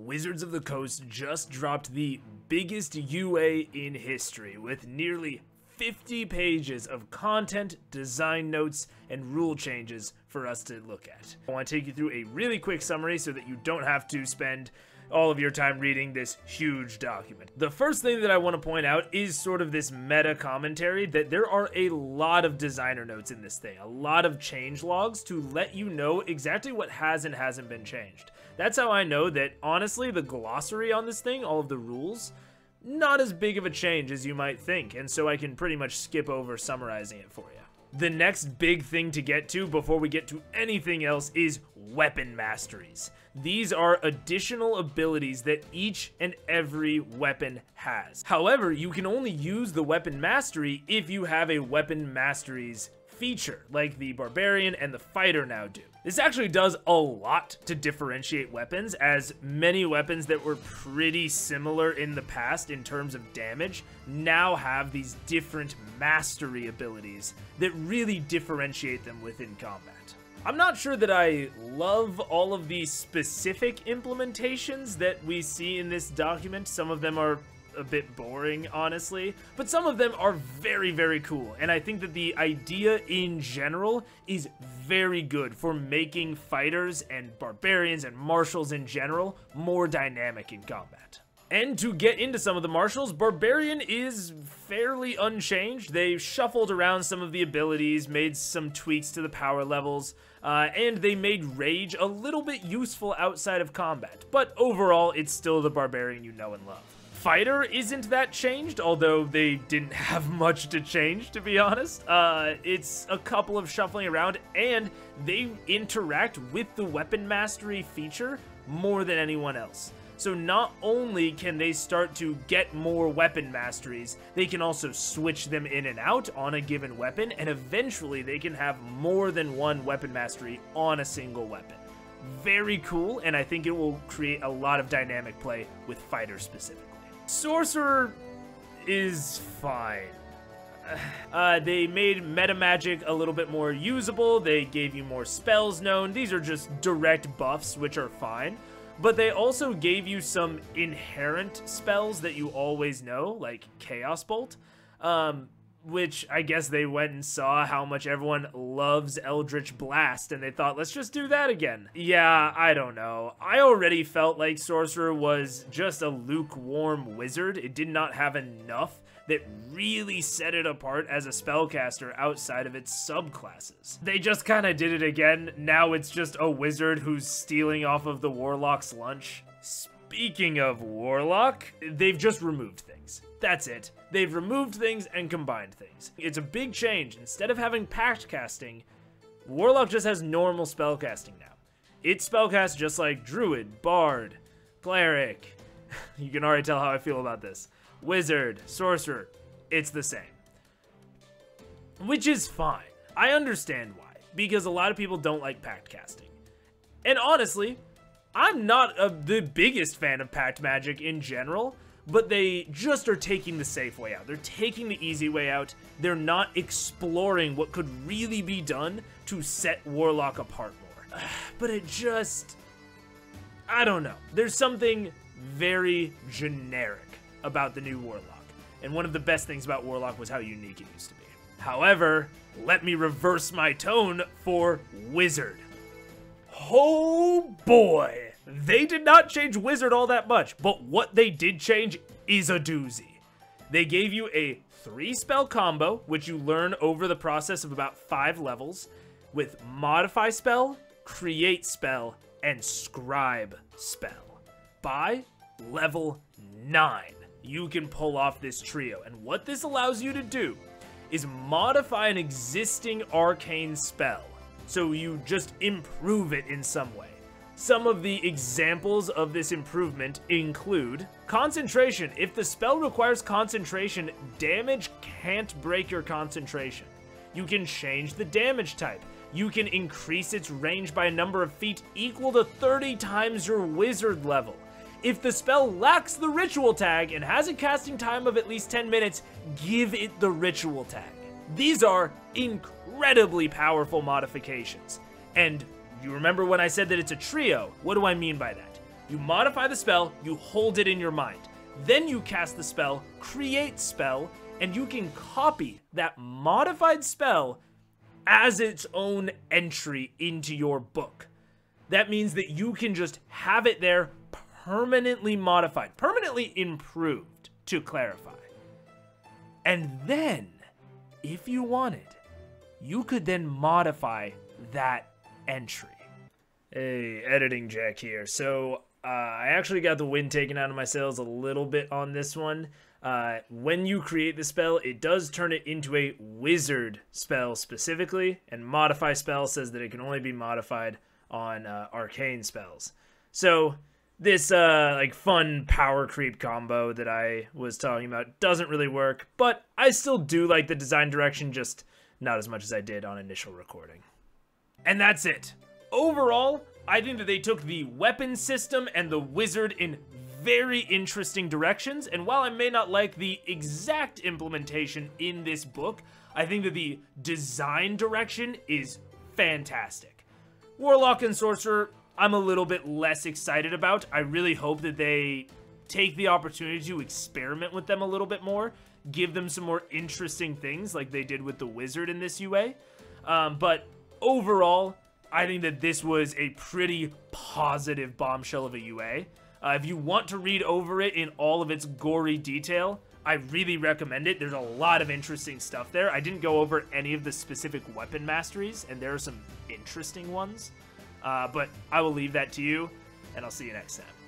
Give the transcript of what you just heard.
Wizards of the Coast just dropped the biggest UA in history with nearly 50 pages of content, design notes, and rule changes for us to look at. I want to take you through a really quick summary so that you don't have to spend all of your time reading this huge document. The first thing that I want to point out is sort of this meta commentary that there are a lot of designer notes in this thing, a lot of change logs to let you know exactly what has and hasn't been changed. That's how I know that, honestly, the glossary on this thing, all of the rules, not as big of a change as you might think, and so I can pretty much skip over summarizing it for you. The next big thing to get to before we get to anything else is weapon masteries. These are additional abilities that each and every weapon has. However, you can only use the weapon mastery if you have a weapon masteries feature, like the barbarian and the fighter now do. This actually does a lot to differentiate weapons, as many weapons that were pretty similar in the past in terms of damage now have these different mastery abilities that really differentiate them within combat. I'm not sure that I love all of the specific implementations that we see in this document. Some of them are a bit boring, honestly, but some of them are very, very cool, and I think that the idea in general is very good for making fighters and barbarians and martials in general more dynamic in combat. And to get into some of the martials, Barbarian is fairly unchanged. They shuffled around some of the abilities, made some tweaks to the power levels, and they made Rage a little bit useful outside of combat, but overall it's still the Barbarian you know and love. Fighter isn't that changed, although they didn't have much to change, to be honest. It's a couple of shuffling around, and they interact with the weapon mastery feature more than anyone else. So not only can they start to get more weapon masteries, they can also switch them in and out on a given weapon, and eventually they can have more than one weapon mastery on a single weapon. Very cool, and I think it will create a lot of dynamic play with fighters specifically. Sorcerer is fine. They made meta magic a little bit more usable. They gave you more spells known. These are just direct buffs, which are fine. But they also gave you some inherent spells that you always know, like Chaos Bolt, which I guess they went and saw how much everyone loves Eldritch Blast, and they thought, let's just do that again. Yeah, I don't know. I already felt like Sorcerer was just a lukewarm wizard. It did not have enough that really set it apart as a spellcaster outside of its subclasses. They just kind of did it again. Now it's just a wizard who's stealing off of the Warlock's lunch. Speaking of Warlock, they've just removed things. That's it. They've removed things and combined things. It's a big change. Instead of having pact casting, Warlock just has normal spellcasting now. It spellcasts just like Druid, Bard, Cleric. You can already tell how I feel about this. Wizard, Sorcerer, it's the same. Which is fine. I understand why, because a lot of people don't like pact casting. And honestly, I'm not the biggest fan of pact magic in general, but they just are taking the safe way out. They're taking the easy way out. They're not exploring what could really be done to set Warlock apart more. But it just, I don't know. There's something very generic about the new Warlock, and one of the best things about Warlock was how unique it used to be. However, let me reverse my tone for Wizard. Oh boy, they did not change Wizard all that much, but what they did change is a doozy. They gave you a 3-spell combo, which you learn over the process of about 5 levels, with Modify Spell, Create Spell, and Scribe Spell. By level 9. You can pull off this trio, and what this allows you to do is modify an existing arcane spell, so you just improve it in some way. Some of the examples of this improvement include concentration. If the spell requires concentration, damage can't break your concentration. You can change the damage type. You can increase its range by a number of feet equal to 30 times your wizard level. If the spell lacks the ritual tag and has a casting time of at least 10 minutes, give it the ritual tag. These are incredibly powerful modifications. And you remember when I said that it's a trio? What do I mean by that? You modify the spell, you hold it in your mind. Then you cast the spell, create spell, and you can copy that modified spell as its own entry into your book. That means that you can just have it there permanently modified, permanently improved, to clarify. And then, if you wanted, you could then modify that entry. Hey, editing Jack here. So, I actually got the wind taken out of my sails a little bit on this one. When you create the spell, it does turn it into a wizard spell specifically, and modify spell says that it can only be modified on arcane spells. So this like fun power creep combo that I was talking about doesn't really work, but I still do like the design direction, just not as much as I did on initial recording. And that's it. Overall, I think that they took the weapon system and the wizard in very interesting directions, and while I may not like the exact implementation in this book, I think that the design direction is fantastic. Warlock and Sorcerer, I'm a little bit less excited about. I really hope that they take the opportunity to experiment with them a little bit more, give them some more interesting things like they did with the wizard in this UA. But overall, I think that this was a pretty positive bombshell of a UA. If you want to read over it in all of its gory detail, I really recommend it. There's a lot of interesting stuff there. I didn't go over any of the specific weapon masteries, and there are some interesting ones. But I will leave that to you, and I'll see you next time.